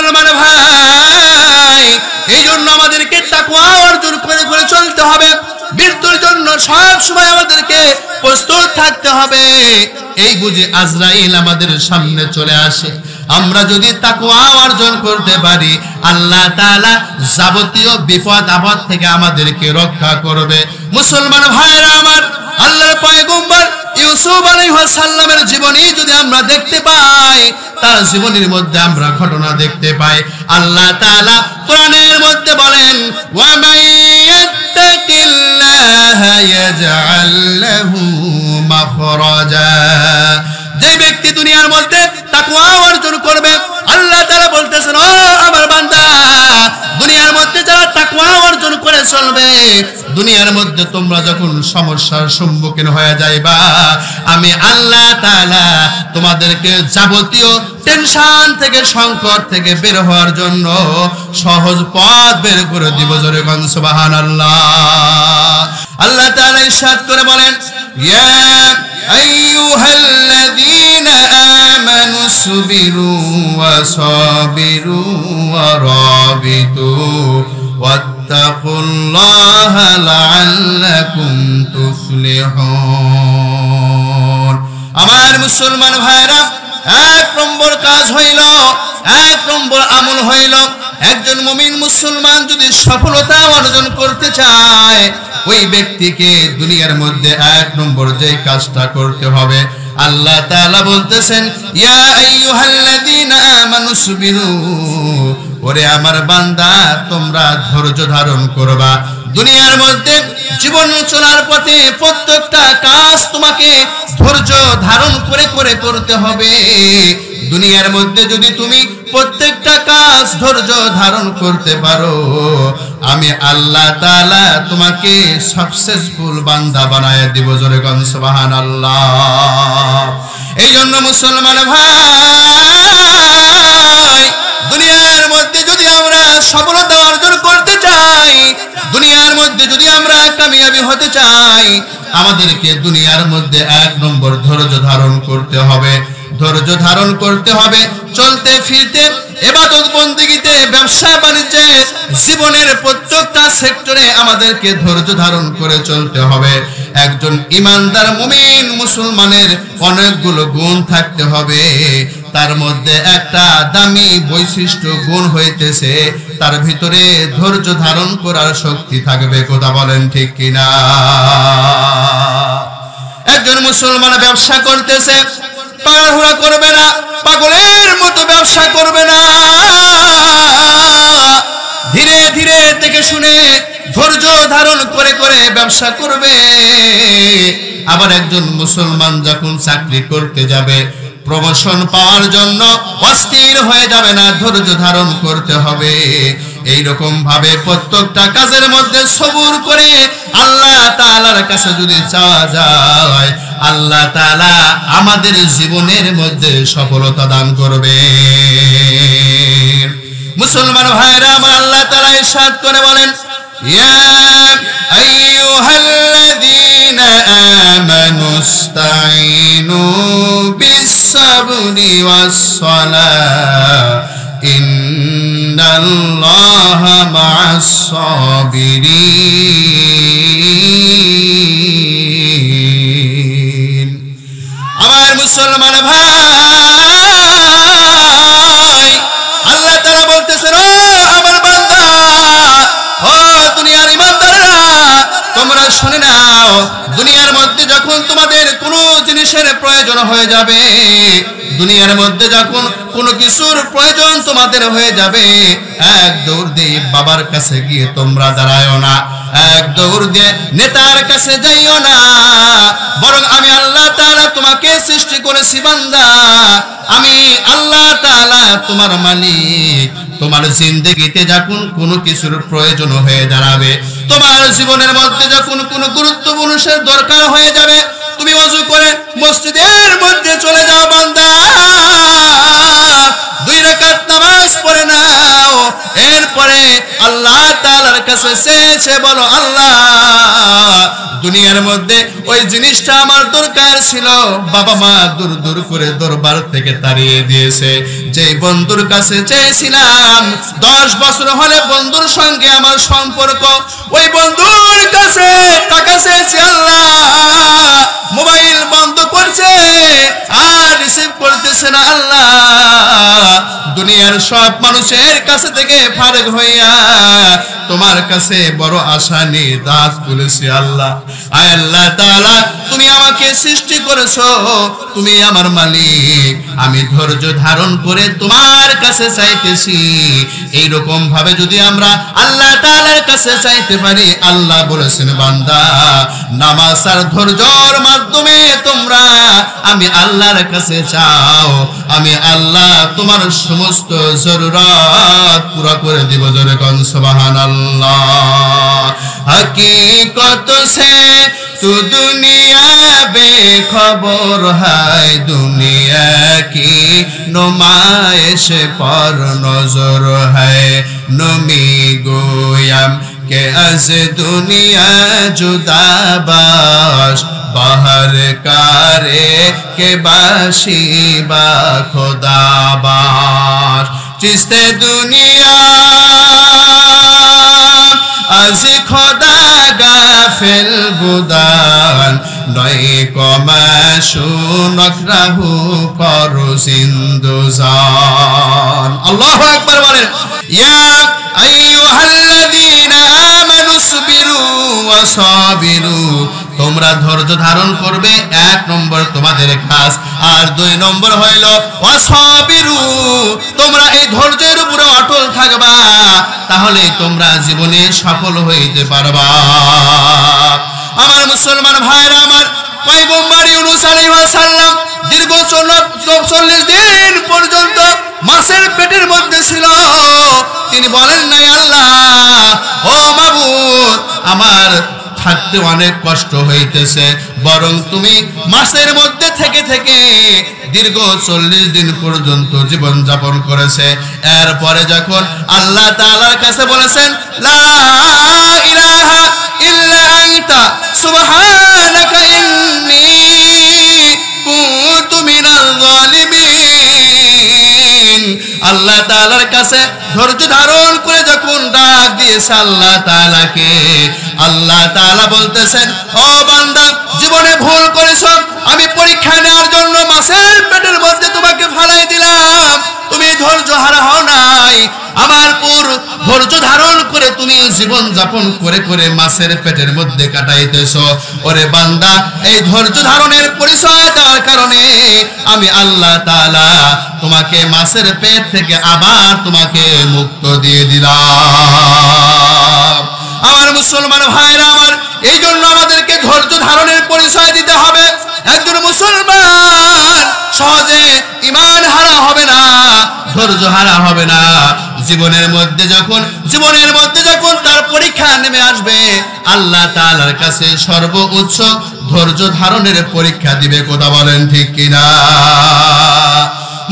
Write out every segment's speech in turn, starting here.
মুসলমান ভাই, এই জন্য আমাদেরকে তাকওয়া অর্জন করে করে চলতে হবে। মৃত্যুর জন্য সব সময় আমাদেরকে প্রস্তুত থাকতে হবে। এই বুঝে আজরাইল আমাদের সামনে চলে আসে। আমরা যদি তাকওয়া অর্জন করতে পারি, আল্লাহ তাআলা যাবতীয় বিপদ আপদ থেকে আমাদেরকে রক্ষা করবে। মুসলমান ভাইরা আমার, আল্লাহর পয়গম্বর ইউসুফ আলাইহিস সালামের জীবনী যদি আমরা দেখতে পাই, তার জীবনের মধ্যে আমরা ঘটনা দেখতে পাই। আল্লাহ তাআলা কোরআনের মধ্যে বলেন, ওয়া মাইয়াত্তাকিল্লাহা ইয়াজআল লাহু মাখরাজা। যে ব্যক্তি দুনিয়ার মধ্যে তাকওয়া অর্জন করবে, আল্লাহ তাআলা বলতেছেন, ও আমার বান্দা, দুনিয়ার মধ্যে যারা তাকওয়া অর্জন করে চলবে, দুনিয়ার মধ্যে তোমরা যখন সমস্যার সম্মুখীন হয়ে যাইবা, আমি আল্লাহ তাআলা তোমাদেরকে যাবতীয় টেনশন থেকে, সংকট থেকে বের হওয়ার জন্য সহজ পথ বের করে দিব। জোরে বলেন সুবহানাল্লাহ। আল্লাহ তাআলা ইরশাদ করে বলেন, ইয়া আইয়ুহাল্লাযীনা আমানু সুবিরু ওয়া সাবিরু ওয়া রাবিতু ওয়াত্তাকুল্লাহা লাআল্লাকুম তুফলিহুন। আমার মুসলমান ভাইরা, এক নম্বর কাজ হইল, এক নম্বর আমল হইল, একজন মুমিন মুসলমান যদি সফলতা অর্জন করতে চায়, ওই ব্যক্তিকে দুনিয়ার মধ্যে এক নম্বর যে কাজটা করতে হবে, আল্লাহ তাআলা বলতেছেন, ইয়া আইয়ুহাল্লাযীনা আমানু সুবিরু, ওরে আমার বান্দা, তোমরা ধৈর্য ধারণ করবা। দুনিয়ার মধ্যে জীবন চলার পথে প্রত্যেকটা কাজ তোমাকে ধৈর্য ধারণ করে করে করতে হবে। দুনিয়ার মধ্যে যদি তুমি প্রত্যেকটা কাজ ধৈর্য ধারণ করতে পারো, আমি আল্লাহ তাআলা তোমাকে সাকসেসফুল বান্দা বানায় দিব। জোরে কোন সুবহানাল্লাহ। এই জন্য মুসলমান ভাই, দুনিয়ার মধ্যে যদি আমরা সফলতা অর্জন করতে চাই, দুনিয়ার মধ্যে যদি আমরা কামিয়াবি হতে চাই, আমাদেরকে দুনিয়ার মধ্যে এক নম্বর ধৈর্য ধারণ করতে হবে। ধৈর্য ধারণ করতে হবে চলতে ফিরতে, ইবাদত বন্দেগীতে, ব্যবসা বাণিজ্যে, জীবনের প্রত্যেকটা সেক্টরে আমাদেরকে ধৈর্য ধারণ করে চলতে হবে। একজন ইমানদার মুমিন মুসলমানের অনেকগুলো গুণ থাকতে হবে। তার মধ্যে একটা দামি বৈশিষ্ট্য গুণ হইতেছে, তার ভিতরে ধৈর্য ধারণ করার শক্তি থাকবে। কথা বলেন ঠিক কিনা? একজন মুসলমান ব্যবসা করতেছে, তাড়াহুড়া করবে না, পাগলের মতো ব্যবসা করবে না, ধীরে ধীরে দেখে শুনে ধৈর্য ধারণ করে করে ব্যবসা করবে। আবার একজন মুসলমান যখন চাকরি করতে যাবে, প্রমোশন পাওয়ার জন্য অস্থির হয়ে যাবে না, ধৈর্য ধারণ করতে হবে। এই রকম ভাবে প্রত্যেকটা কাজের মধ্যে সবুর করে আল্লাহ তাআলার কাছে যদি চাওয়া যায়, আল্লাহ তাআলা আমাদের জীবনের মধ্যে সফলতা দান করবে। মুসলমান ভাইরা আমার, আল্লাহ তাআলা ইরশাদ করে বলেন, ইয়া আইয়ুহাল্লাযীনা আমানুস্তাঈনু বিস-সাবরি ওয়াস-সালাহ ইন্নাল্লাহা মা'আস-সাবিরিন। আমার মুসলমান ভাই, আল্লাহ তাআলা বলতেছেন, ও আমার বান্দা, ও দুনিয়ার ইমানদাররা, তোমরা শুনে নাও, দুনিয়ার মধ্যে যখন তোমাদের কোনো জিনিসের প্রয়োজন হয়ে যাবে, দুনিয়ার মধ্যে যখন কোনো কিছুর প্রয়োজন তোমাদের হয়ে যাবে, এক দৌড় দিয়ে বাবার কাছে গিয়ে তোমরা দাঁড়ায়ও না, এক দৌড় দিয়ে নেতার কাছে যাইও না, বরং আমি আল্লাহ তাআলা তোমাকে সৃষ্টি করেছি বান্দা, আমি আল্লাহ তাআলা তোমার মালিক। তোমার জিন্দেগিতে যখন কোনো কিছুর প্রয়োজন হয়ে দাঁড়াবে, তোমার জীবনের মধ্যে যখন কোনো গুরুত্বপূর্ণ দরকার হয়ে যাবে, তুমি ওযু করে মসজিদের মধ্যে চলে যাও বান্দা, 2 রাকাত নামাজ পড়ে নাও, এরপর এরপরে আল্লাহ তাআলার কাছে চেয়েছে, বলো আল্লাহ দুনিয়ার মধ্যে ওই জিনিসটা আমার দরকার ছিল, বাবা মা দূর দূর করে দরবার থেকে তাড়িয়ে দিয়েছে, যে বন্ধুর কাছে চেয়েছিলাম 10 বছর হলে বন্ধুর সঙ্গে আমার সম্পর্ক, ওই বন্ধুর কাছে টাকা চেয়েছি, আল্লাহ মোবাইল বন্ধ করছে আর রিসিভ করতেছে না, আল্লাহ দুনিয়ার সব মানুষের কাছে থেকে ফারেক হইয়া তোমার কাছে বড় আশা নিয়ে দাঁত তুলেছি। আল্লাহ আয় আল্লাহ তাআলা, তুমি আমাকে সৃষ্টি করেছো, তুমি আমার মালিক, আমি ধৈর্য ধারণ করে তোমার কাছে চাইতেছি। এইরকম ভাবে যদি আমরা আল্লাহ তাআলার কাছে চাইতে পারি, আল্লাহ বলেছেন বান্দা নামাজ আর ধৈর্যের মাধ্যমে তোমরা আমি আল্লাহর কাছে চাও, আমি আল্লাহ তোমার সমস্ত জরুরত পুরা করে দিব। জোরে কোন সুবহানাল্লাহ। हकीकत से तू दुनिया बेखबर है, दुनिया की नुमाइश पर नजर है, नमी गोयम के अज दुनिया जुदा बाश, बाहर कारे के बाशी बा खुदा बाश, चिस्ते दुनिया आज खुदा गाफिल बुदान, नई कमाशु नकराहु करो जिंदुजान। अल्लाहु अकबर बोलें, या अय्युहाल्लाযীনা আমানু সবিরু ওয়া সাবিরু, তোমরা ধৈর্য ধারণ করবে, 1 নম্বর তোমাদের কাজ। আর 2 নম্বর হইল ওয়াসাবিরু, তোমরা এই ধৈর্যের উপরে অটল থাকবা, তাহলে তোমরা জীবনে সফল হইতে পারবা। আমার মুসলমান ভাইরা আমার, পয়গম্বর ইউনূস আলাইহিস সালাম দীর্ঘ 40 দিন পর্যন্ত মাছের পেটের মধ্যে ছিল। তিনি বলেন নাই আল্লাহ ও মাবুদ আমার থাকতে অনেক কষ্ট হইতেছে, বরং তুমি মাছের মধ্যে থেকে থেকে দীর্ঘ 40 দিন পর্যন্ত জীবন যাপন করেছে। এরপরে যখন আল্লাহ তাআলার কাছে বলেছেন লা ইলাহা ইল্লা আনতা সুবহানাকা ইন্নী কুনতু মিনাল যালিমিন, আল্লাহ তাআলার কাছে ধৈর্য ধারণ করে যখন ডাক দিয়েছে আল্লাহ তাআলাকে, আল্লাহ তাআলা বলতেছেন ও বান্দা জীবনে ভুল করেছো, আমি পরীক্ষা নেওয়ার জন্য মাছের পেটের মধ্যে তোমাকে ফালাই দিলাম, তুমি ধৈর্য হারা হও নাই, আমার পর ধৈর্য ধারণ করে তুমি জীবন যাপন করে করে মাছের পেটের মধ্যে কাটাইতেছো। ওরে বান্দা এই ধৈর্য ধারণের পরিচয় দেওয়ার কারণে আমি আল্লাহ তাআলা তোমাকে মাছের পেট থেকে আবার তোমাকে মুক্ত দিয়ে দিলাম। আমার মুসলমান ভাইরা আমার, এই জন্য আমাদেরকে ধৈর্য ধারণের পরিচয় দিতে হবে। একজন মুসলমান সহজে ঈমান হারা হবে না, ধৈর্য হারা হবে না। জীবনের মধ্যে যখন তার পরীক্ষা নেমে আসবে, আল্লাহ তাআলার কাছে সর্বোচ্চ ধৈর্য ধারণের পরীক্ষা দিবে। কথা বলেন ঠিক কিনা?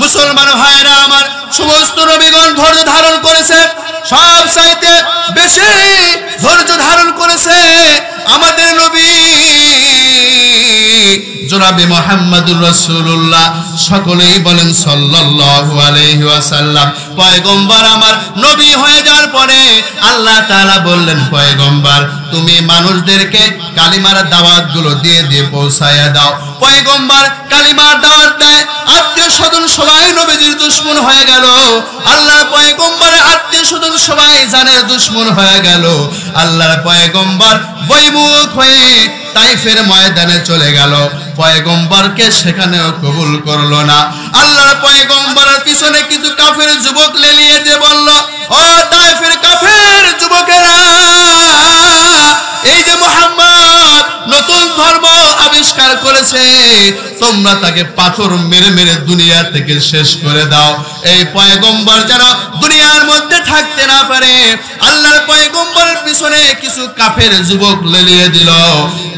মুসলমান ভাইরা আমার, সমস্ত নবীগণ ধৈর্য ধারণ করেছে, সব চাইতে বেশি ধৈর্য ধারণ করেছে আমাদের নবী জনাবে মুহাম্মদুর রাসূলুল্লাহ। সকলেই বলেন সাল্লাল্লাহু আলাইহি ওয়াসাল্লাম। পয়গম্বর আমার নবী হয়ে যাওয়ার পরে আল্লাহ তাআলা বললেন, পয়গম্বর তুমি মানুষদেরকে কালিমার দাওয়াতগুলো দিয়ে দিয়ে পৌঁছায়া দাও। পয়গম্বর কালিমার দাওয়াত দেয়, আত্মীয় স্বজন সবাই নবীজির দুশমন হয়ে গেল। আল্লাহর পয়গম্বরের আত্মীয় স্বজন সবাই জানের দুশমন হয়ে গেল। আল্লাহর পয়গম্বর বৈমুখ হয়ে তাইফের ময়দানে চলে গেল। পয়গম্বরকে সেখানেও কবুল করলো না। আল্লাহর পয়গম্বরের পিছনে কিছু কাফের যুবক লেলিয়ে দিয়ে বলল, ও তাইফের কাফের যুবকেরা, এই যে মুহাম্মদ নতুন ধর্ম আবিষ্কার করেছে, তোমরা তাকে পাথর মেরে মেরে দুনিয়া থেকে শেষ করে দাও। এই পয়গম্বর যেন দুনিয়ার মধ্যে থাকতে না পারে। আল্লাহর পয়গম্বরের পিছনে কিছু কাফের যুবক লেলিয়ে দিল।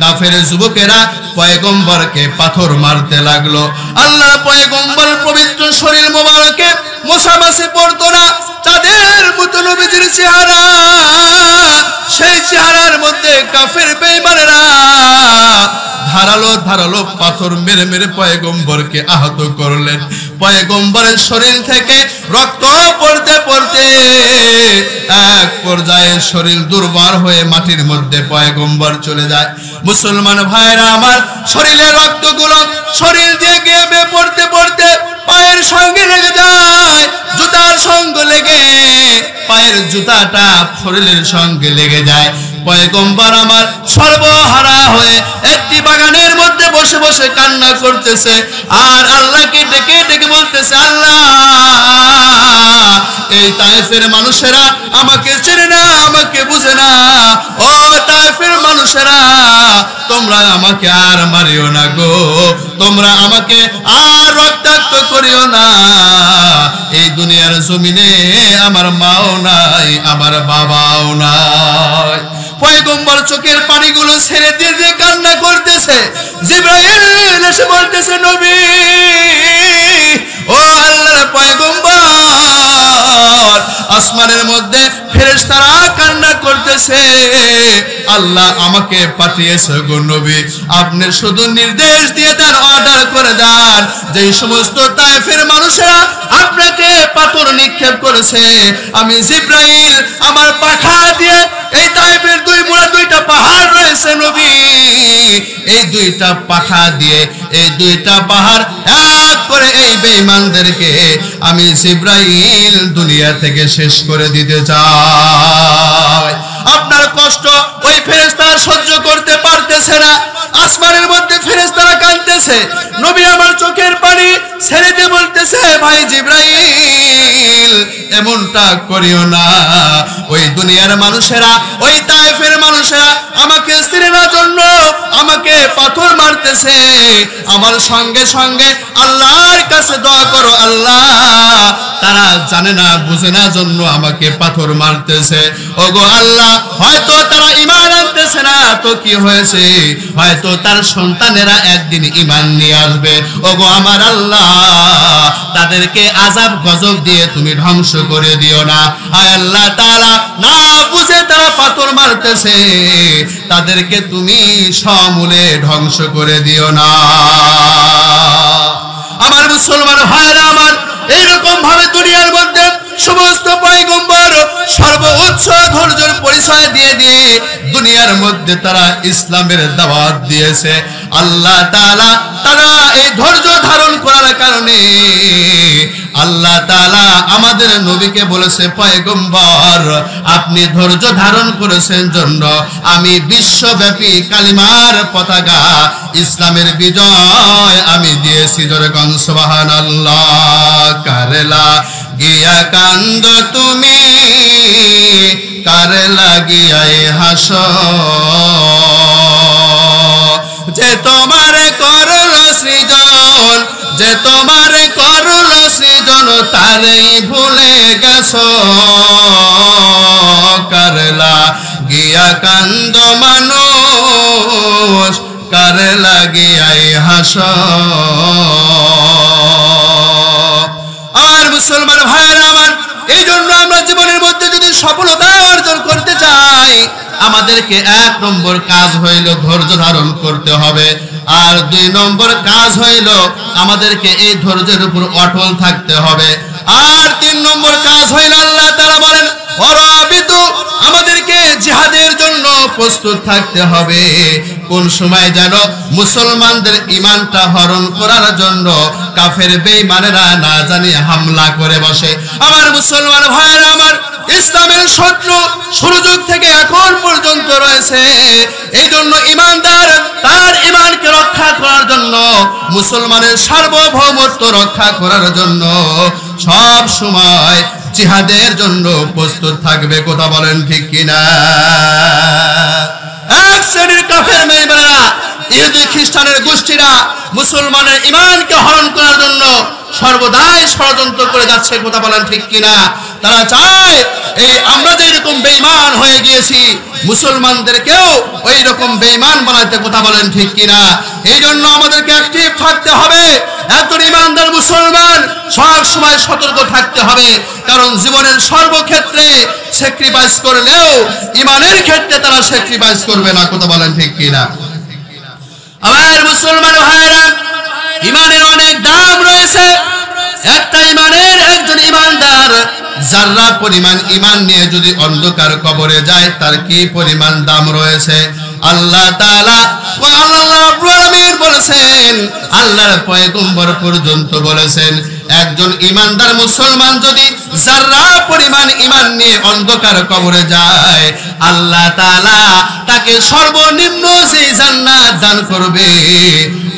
কাফের যুবকেরা পয়গম্বরকে পাথর মারতে লাগলো। আল্লাহর পয়গম্বরের পবিত্র শরীর মোবারকে মশা মাছি পড়তো না। চাঁদের মতো নবীজির চেহারা, সেই চেহারার মধ্যে কাফের বেঈমানেরা ধারালো ধারালো পাথর মেরে মেরে পয়গম্বরকে আহত করলেন। পয়গম্বরের শরীর থেকে রক্ত পড়তে পড়তে এক পর্যায়ে শরীর দুর্বল হয়ে মাটির মধ্যে পয়গম্বর চলে যায়। মুসলমান ভাইরা আমার, শরীরের রক্তগুলো শরীর দিয়ে গিয়ে পড়তে পড়তে পায়ের সঙ্গে লেগে যায়, জুতার সঙ্গে লেগে পায়ের জুতাটা শরীরের সঙ্গে লেগে যায়। পয়গম্বর আমার সর্বহারা হয়ে একটি বাগানের মধ্যে বসে বসে কান্না করতেছে আর আল্লাহকে ডেকে ডেকে বলতেছে, আল্লাহ, এই তায়েফের মানুষেরা আমাকে চেনে না, আমাকে বুঝে না। ও তায়েফের মানুষেরা, তোমরা আমাকে আর মারিও না গো, তোমরা আমাকে আর রক্তাক্ত করিও না। এই দুনিয়ার জমিনে আমার মাও নাই, আমার বাবাও নাই। পয়গম্বর চোখের পানিগুলো ছেড়ে দিয়ে দিয়ে কান্না করতেছে। জিবরাইল এসে বলতেছে, নবী, ও আল্লাহর পয়গম্বর, আসমানের মধ্যে ফেরেশতারা কান্না করতেছে, আল্লাহ আমাকে পাঠিয়েছে গো নবী, আপনি শুধু নির্দেশ দিয়ে দেন, অর্ডার করে দেন, যে সমস্ত তায়েফের মানুষেরা আপনাকে পাথর নিক্ষেপ করেছে, আমি জিবরাইল আমার পাখা দিয়ে এই তায়েফের দুইটা পাহাড় রয়েছে নবী, এই দুইটা পাখা দিয়ে এই দুইটা পাহাড় এক করে এই বেঈমানদেরকে আমি জিবরাইল দুনিয়া থেকে শেষ করে দিতে চাই। আপনার কষ্ট ওই ফেরেশতারা সহ্য করতে পারতেছে না, আসমানের মধ্যে ফেরেশতারা কাঁদতেছে। নবী আমার চোখের পানি ছেড়ে দিয়ে বলতেছে, ভাই জিবরাইল, এমনটা করিও না। ওই দুনিয়ার মানুষেরা, ওই তায়েফের মানুষেরা আমাকে চিনার জন্য আমাকে পাথর মারতেছে, আমার সঙ্গে সঙ্গে আল্লাহর কাছে দোয়া করো, আল্লাহ, তারা জানে না বুঝে না জন্য আমাকে পাথর মারতেছে। ওগো আল্লাহ, হয়তো তারা ঈমান আনতেছে না, তো কি হয়েছে, হয়তো তার সন্তানেরা একদিন ঈমান নিয়ে আসবে। ওগো আমার আল্লাহ, তাদেরকে আযাব গজব দিয়ে তুমি ধ্বংস করে দিও না। আয় আল্লাহ তাআলা, না বুঝে তারা পাথর মারতেছে, তাদেরকে তুমি সমূলে ধ্বংস করে দিও না। আমার মুসলমান ভাইরা আমার, এইরকম ভাবে দুনিয়ার মধ্যে সমস্ত পয়গম্বর সর্বোচ্চ ধৈর্যের পরিচয় দিয়ে দিয়ে দুনিয়ার মধ্যে তারা ইসলামের দাওয়াত দিয়েছে। আল্লাহ তাআলা তারা এই ধৈর্য ধারণ করার কারণে আল্লাহ তাআলা আমাদের নবীকে বলেছে, পয়গম্বর, আপনি ধৈর্য ধারণ করেছেন জন্য আমি বিশ্বব্যাপী কালিমার পতাকা, ইসলামের বিজয় আমি দিয়েছি। জোরে কোন সুবহানাল্লাহ। কারলা গিয়া কান্দ তুমি, কার লাগিয়াই হাসো, যে তোমার করল সৃজন, যে তোমার করল সৃজন, তারেই ভুলে গেছো। কারলা গিয়া কান্দ মানুষ, কার লাগিয়াই হাসো। আমার মুসলমান ভাইরা আমার, এই জন্য আমরা জীবনের মধ্যে যদি সফলতা অর্জন করতে চাই, আমাদেরকে 1 নম্বর কাজ হইল ধৈর্য ধারণ করতে হবে, আর 2 নম্বর কাজ হইল আমাদেরকে এই ধৈর্যের উপর অটল থাকতে হবে, আর 3 নম্বর কাজ হইল আল্লাহ তাআলা বলেন, ওয়ারাবিতু, আমাদেরকে জিহাদের জন্য প্রস্তুত থাকতে হবে। কোন সময় যেন মুসলমানদের ঈমানটা হরণ করার জন্য কাফের বেঈমানেরা না জানি হামলা করে বসে। আমার মুসলমান ভাইরা আমার, ইসলামের শত্রু শুরু যুগ থেকে এখন পর্যন্ত রয়েছে। এই জন্য ঈমানদার তার ঈমানকে রক্ষা করার জন্য, মুসলমানের সার্বভৌমত্ব রক্ষা করার জন্য সব সময় জিহাদের জন্য প্রস্তুত থাকবে। কথা বলেন ঠিক কিনা? এক শ্রেণীর কাফের বেঈমানেরা ইহুদি খ্রিস্টানের গোষ্ঠীরা মুসলমানের ঈমানকে হরণ করার জন্য সর্বদাই ষড়যন্ত্র করে যাচ্ছে, কথা বলেন ঠিক কিনা? তারা চায় এই আমরা যে এরকম বেঈমান হয়ে গিয়েছি মুসলমানদেরকেও ওই রকম বেঈমান বানাতে, কথা বলেন ঠিক কিনা? এই জন্য আমাদেরকে অ্যাক্টিভ থাকতে হবে। একজন ঈমানদার মুসলমান সব সময় সতর্ক থাকতে হবে, কারণ জীবনের সর্বক্ষেত্রে স্যাক্রিফাইস করলেও ঈমানের ক্ষেত্রে তারা স্যাক্রিফাইস করবে না, কথা বলেন ঠিক কিনা? আমার মুসলমান ভাইরা, ঈমানের অনেক দাম রয়েছে। একটা ঈমানের একজন ঈমানদার যারা পরিমাণ ঈমান নিয়ে যদি অন্ধকার কবরে যায় তার কি পরিমাণ দাম রয়েছে। আল্লাহ তাআলা আল্লাহ রাব্বুল আলামিন বলেছেন, আল্লাহর পয়গম্বর পর্যন্ত বলেছেন, একজন ঈমানদার মুসলমান যদি যারা পরিমাণ ঈমান নিয়ে অন্ধকার কবরে যায় আল্লাহ তাআলা তাকে সর্বনিম্ন যে জান্নাত দান করবে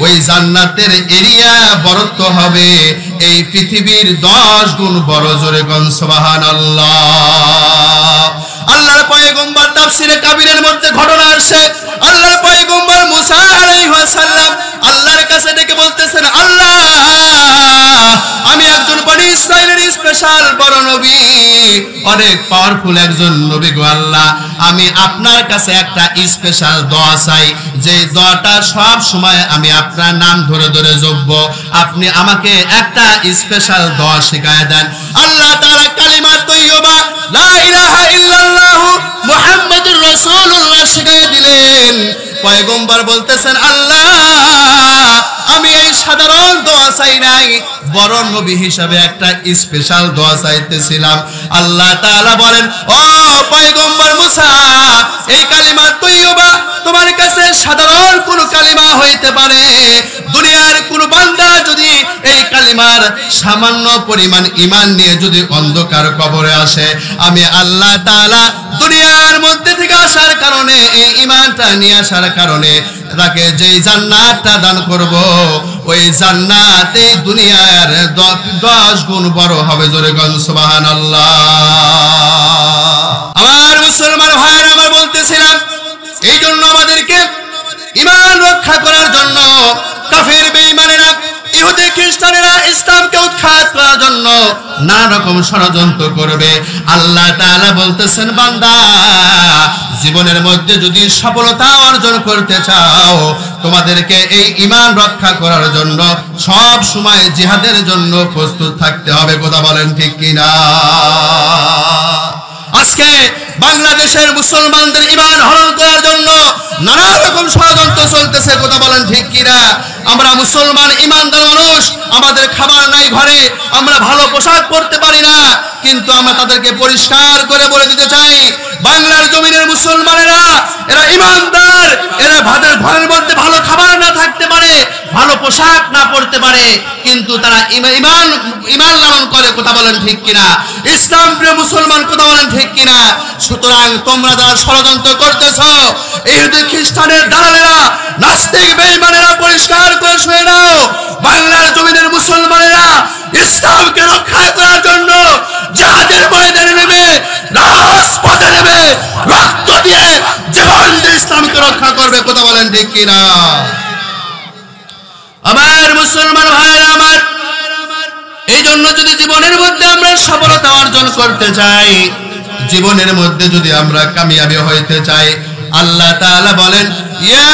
ওই জান্নাতের এরিয়া বরত্ব হবে এই পৃথিবীর 10 গুণ বড়। জোরে কোন সুবহানাল্লাহ। আল্লাহর পয়গম্বর তাফসীরে কাবীরের মধ্যে ঘটনা আসছে, আল্লাহর পয়গম্বর মুসা আলাইহিস সালাম আল্লাহর কাছে ডেকে বলতেছেন, আল্লাহ আমি একজন বনি ইসরাইলের স্পেশাল বড় নবী, অনেক পাওয়ারফুল একজন নবী গো আল্লাহ, আমি আপনার কাছে একটা স্পেশাল দোয়া চাই, যে দোয়াটা সব সময় আমি আপনার নাম ধরে ধরে জপব, আপনি আমাকে একটা স্পেশাল দোয়া শিখায় দেন। আল্লাহ তাআলা কালিমা তৈয়বা লা ইলাহা ইল্লাল্লাহ মুহাম্মাদুর রাসূলুল্লাহ শিখায় দিলেন। পয়গম্বর বলতেছেন, আল্লাহ আমি এই সাধারণ দোয়া চাই নাই, বড় নবী হিসাবে একটা স্পেশাল দোয়া চাইতেছিলাম। আল্লাহ তাআলা বলেন, ও পয়গম্বর মুসা, এই কালিমা তৈয়বা তোমার কাছে সাধারণ কোন কালিমা হইতে পারে, দুনিয়ার কোন বান্দা যদি এই কালিমার সামান্য পরিমাণ ঈমান নিয়ে যদি অন্ধকার কবরে আসে, আমি আল্লাহ তাআলা দুনিয়ার মধ্যে থেকে আসার কারণে এই ঈমানটা নিয়ে আসার কারণে তাকে যেই জান্নাতটা দান করব ওই জান্নাতে দুনিয়ার 10 গুণ বড় হবে। জোরে কোন সুবহানাল্লাহ। আমার মুসলমান ভাইরা, আমার বলতেছিলাম এই জন্য আমাদেরকে ঈমান রক্ষা করার জন্য কাফের বেঈমানেরা ইহুদি খ্রিস্টানেরা ইসলামকে উৎখাত করার জন্য নানা রকম ষড়যন্ত্র করবে। আল্লাহ তাআলা বলতেছেন, বান্দা জীবনের মধ্যে যদি সফলতা অর্জন করতে চাও তোমাদেরকে এই ঈমান রক্ষা করার জন্য সব সময় জিহাদের জন্য প্রস্তুত থাকতে হবে, কথা বলেন ঠিক কিনা? আজকে বাংলাদেশের মুসলমানদের ঈমান হরণ করার জন্য নানা রকম ষড়যন্ত্র চলতেছে, কথা বলেন ঠিক কিনা? আমরা মুসলমান ঈমানদার মানুষ, আমাদের খাবার নাই ঘরে, আমরা ভালো পোশাক পরতে পারি না, কিন্তু আমরা তাদেরকে পরিষ্কার করে বলে দিতে চাই, বাংলার জমিনের মুসলমানেরা এরা ঈমানদার, এরা ঘরের মধ্যে ভালো খাবার না থাকতে পারে, ভালো পোশাক না পরতে পারে, কিন্তু তারা ঈমান লালন করে, কথা বলেন ঠিক কিনা? ইসলাম প্রিয় মুসলমান, কথা বলেন ঠিক কিনা? সুতরাং তোমরা যারা ষড়যন্ত্র করতেছ, ইহুদি খ্রিস্টানের দালালেরা, নাস্তিক বেঈমানেরা, পরিষ্কার করে শুনে নাও, বাংলার জমিনের মুসলমানেরা ইসলামকে রক্ষা করার জন্য জিহাদের ময়দানে নেমে, রাজপথে নেমে, রক্ত দিয়ে জীবন দিয়ে ইসলামকে রক্ষা করবে, কথা বলেন ঠিক কিনা? আমার মুসলমান ভাইরা আমার, এই জন্য যদি জীবনের মধ্যে আমরা সফলতা অর্জন করতে চাই, জীবনের মধ্যে যদি আমরা কামিয়াবি হইতে চাই, আল্লাহ তাআলা বলেন, ইয়া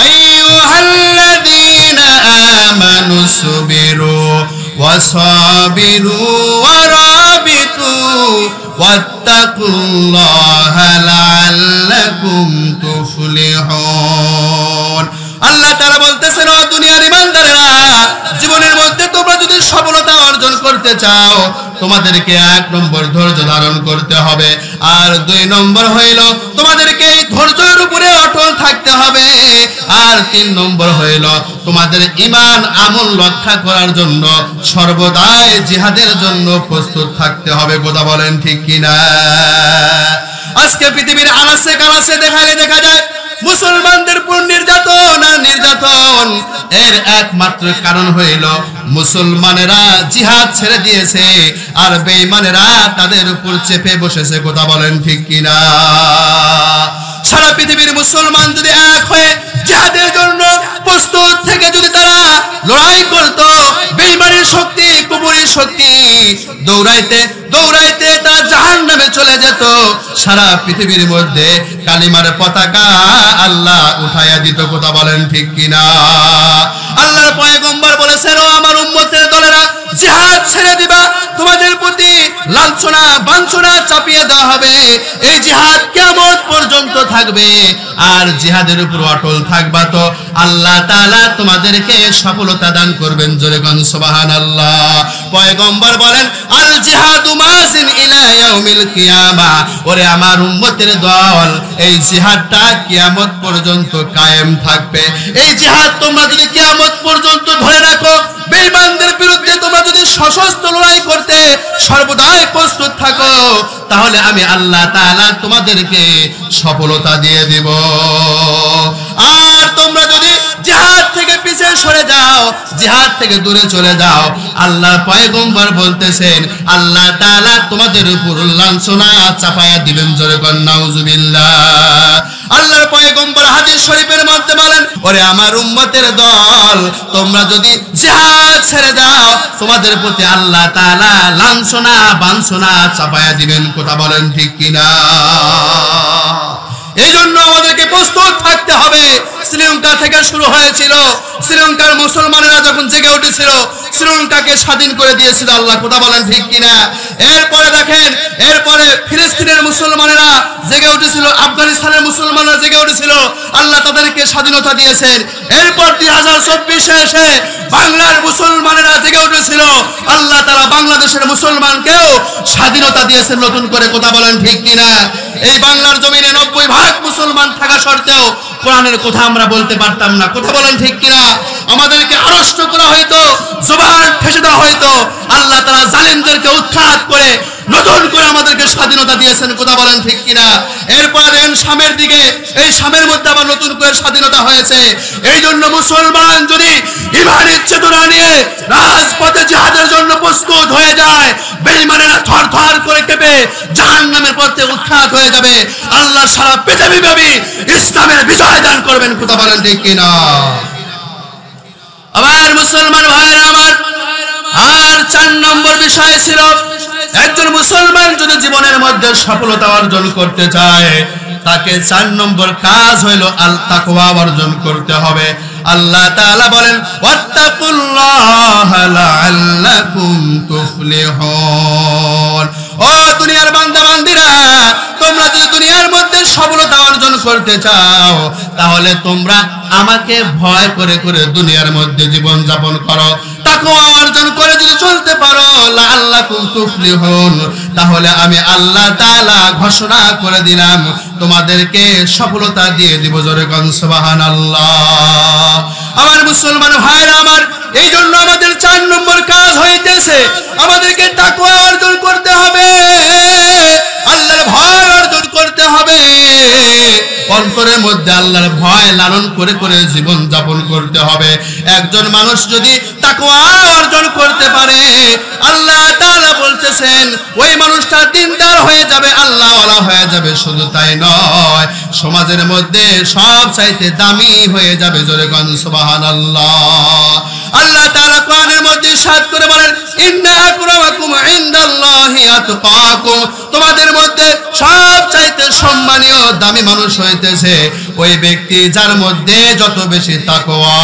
আইয়ুহাল্লাযীনা আমানু সুবিরু ওয়াসাবিরু ওয়ারাবিতু ওয়াত্তাকুল্লাহা লাআল্লাকুম তুফলিহুন। আল্লাহ তাআলা বলতেছেন, ও দুনিয়ার ঈমানদারেরা, জীবনের মধ্যে তোমরা যদি সফলতা অর্জন করতে চাও তোমাদেরকে 1 নম্বর ধৈর্য ধারণ করতে হবে, আর 2 নম্বর হইল তোমাদেরকে এই ধৈর্যের উপরে অটল থাকতে হবে, আর 3 নম্বর হইল তোমাদের ঈমান আমল রক্ষা করার জন্য সর্বদাই জিহাদের জন্য প্রস্তুত থাকতে হবে, কথা বলেন ঠিক কিনা? আজকে পৃথিবীর আনাচে কানাচে দেখা যায় মুসলমানদের উপর নির্যাতন আর নির্যাতন। এর একমাত্র কারণ হইল মুসলমানেরা জিহাদ ছেড়ে দিয়েছে আর বেঈমানেরা তাদের উপর চেপে বসেছে, কথা বলেন ঠিক কিনা? সারা পৃথিবীর মুসলমান যদি এক হয়ে জিহাদের অহংকারের শক্তি, কুফরের শক্তি, দৌড়াইতে দৌড়াইতে তারা জাহান্নামে চলে যেত। সারা পৃথিবীর মধ্যে কালিমার পতাকা আল্লাহ উঠাইয়া দিত। কথা বলেন ঠিক কিনা? আল্লাহর পয়গম্বর বলেছেন, ও আমার উম্মতের দলেরা, জিহাদ ছেড়ে দিবা, তোমাদের প্রতি লাঞ্ছনা বাঞ্ছনা চাপিয়ে দেওয়া হবে। এই জিহাদ কিয়ামত পর্যন্ত থাকবে, আর জিহাদের উপর অটল থাকবা তো আল্লাহ তাআলা তোমাদেরকে সফলতা দান করবেন। জোরে কোন সুবহানাল্লাহ। পয়গম্বর বলেন, আল জিহাদু মাসিন ইলা ইয়াউমিল কিয়ামা। ওরে আমার উম্মতের দল, এই জিহাদটা কিয়ামত পর্যন্ত কায়েম থাকবে। এই জিহাদ তোমরা যদি কিয়ামত পর্যন্ত ধরে রাখো, বেঈমানদের বিরুদ্ধে তোমরা যদি সশস্ত্র লড়াই করতে সর্বদাই প্রস্তুত থাকো, তাহলে আমি আল্লাহ তাআলা তোমাদেরকে সফলতা দিয়ে দেব। আর তোমরা যদি জিহাদ থেকে পিছে সরে যাও, জিহাদ থেকে দূরে চলে যাও, আল্লাহর পয়গম্বর বলতেছেন আল্লাহ তাআলা তোমাদের উপর লাঞ্ছনা চাপায়া দিবেন। জোরে কোন নাউজুবিল্লাহ। আল্লাহর পয়গম্বর হাদিস শরীফের মধ্যে বলেন, ওরে আমার উম্মতের দল, তোমরা যদি জিহাদ ছেড়ে দাও, তোমাদের প্রতি আল্লাহ তাআলা লাঞ্ছনা বাঞ্ছনা চাপায়া দিবেন। কথা বলেন ঠিক কিনা? এই জন্য আমাদেরকে প্রস্তুত থাকতে হবে। শ্রীলঙ্কা থেকে শুরু হয়েছিল, শ্রীলঙ্কার মুসলমানেরা যখন জেগে উঠেছিল, শ্রীলঙ্কাকে স্বাধীন করে দিয়েছিল আল্লাহ। কথা বলেন ঠিক কিনা? এরপরে দেখেন, এরপরে ফিলিস্তিনের মুসলমানেরা জেগে উঠেছিল, আফগানিস্তানের মুসলমানরা জেগে উঠেছিল, আল্লাহ তাদেরকে স্বাধীনতা দিয়েছেন। এরপর 2024 এসে বাংলার মুসলমানেরা জেগে উঠেছিল, আল্লাহ তাআলা বাংলাদেশের মুসলমানকেও স্বাধীনতা দিয়েছেন নতুন করে। কথা বলেন ঠিক কিনা? এই বাংলার জমিনে 90% মুসলমান থাকা সত্ত্বেও কোরআনের কথা আমরা বলতে পারতাম না। কথা বলেন ঠিক কিনা? আমাদেরকে আড়ষ্ট করা হয়তো, জবান ঠেসে দেওয়া হয়তো। আল্লাহ তাআলা জালিমদেরকে উৎখাত করে নতুন করে আমাদেরকে স্বাধীনতা দিয়েছেন। কথা বলেন ঠিক কিনা? এরপর দেন শামের দিকে, এই শামের মধ্যে আবার নতুন করে স্বাধীনতা হয়েছে। এই জন্য মুসলমান যদি ঈমানের চেতনা নিয়ে রাজপথে জিহাদের জন্য প্রস্তুত হয়ে যায়, বেঈমানেরা থরথর করে কেঁপে জাহান্নামের পথে উৎখাত হয়ে যাবে। আল্লাহ সারা পৃথিবীব্যাপী ইসলামের বিজয় দান করবেন। কথা বলেন ঠিক কিনা? আমার মুসলমান ভাইরা আমার, আর 4 নম্বর বিষয় ছিল, একজন মুসলমান যদি জীবনের মধ্যে সফলতা অর্জন করতে চায়, তাকে 4 নম্বর কাজ হইল আল তাকওয়া অর্জন করতে হবে। আল্লাহ তাআলা বলেন, ওয়াত্তাকুল্লাহা লাআল্লাকুম তুফলিহুন। ও দুনিয়ার বান্দা বান্দিরা, তোমরা যদি দুনিয়ার মধ্যে সফলতা অর্জন করতে চাও, তাহলে তোমরা আমাকে ভয় করে করে দুনিয়ার মধ্যে জীবন যাপন করো। তাকওয়া অর্জন করে যদি চলতে পারো, লাআল্লাকুম তুফলিহুন, তাহলে আমি আল্লাহ তাআলা ঘোষণা করে দিলাম তোমাদেরকে সফলতা দিয়ে দিব। জোরে কোন সুবহানাল্লাহ। আমার মুসলমান ভাইরা আমার, এই জন্য আমাদের 4 নম্বর কাজ হইতেছে, আমাদেরকে তাকওয়া অর্জন করতে হবে, আল্লাহর ভয় অর্জন করতে হবে। অন্তরের মধ্যে আল্লাহর ভয় লালন করে করে জীবন যাপন করতে হবে। একজন মানুষ যদি তাকওয়া অর্জন করতে পারে, আল্লাহ তাআলা বলতেছেন ওই মানুষটা দিনদার হয়ে যাবে, আল্লাহওয়ালা হয়ে যাবে। শুধু তাই নয়, সমাজের মধ্যে সব চাইতে দামি হয়ে যাবে। জোরে কোন সুবহানাল্লাহ। আল্লাহ তাআলা কোরআনের মধ্যে ইরশাদ করে বলেন, ইন্না আকরামাকুম ইনদাল্লাহি আতকাকুম। তোমাদের মধ্যে সব চাইতে সম্মানীয় দামি মানুষ হইতেছে ওই ব্যক্তি যার মধ্যে যত বেশি তাকওয়া।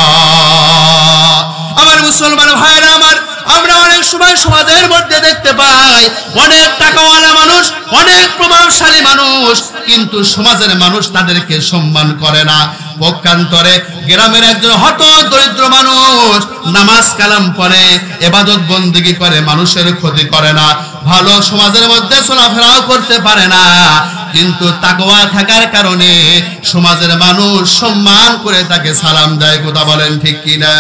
আমার মুসলমান ভাইরা আমার, আমরা অনেক সময় সমাজের মধ্যে দেখতে পাই অনেক টাকাওয়ালা মানুষ, অনেক প্রভাবশালী মানুষ, কিন্তু সমাজের মানুষ তাদেরকে সম্মান করে না। পক্ষান্তরে গ্রামের একজন হত দরিদ্র মানুষ নামাজ কালাম পড়ে, ইবাদত বন্দেগী করে, মানুষের ক্ষতি করে না, ভালো সমাজের মধ্যে চলাফেরাও করতে পারে না, কিন্তু তাকওয়া থাকার কারণে সমাজের মানুষ সম্মান করে তাকে সালাম দেয়। কথা বলেন ঠিক কিনা?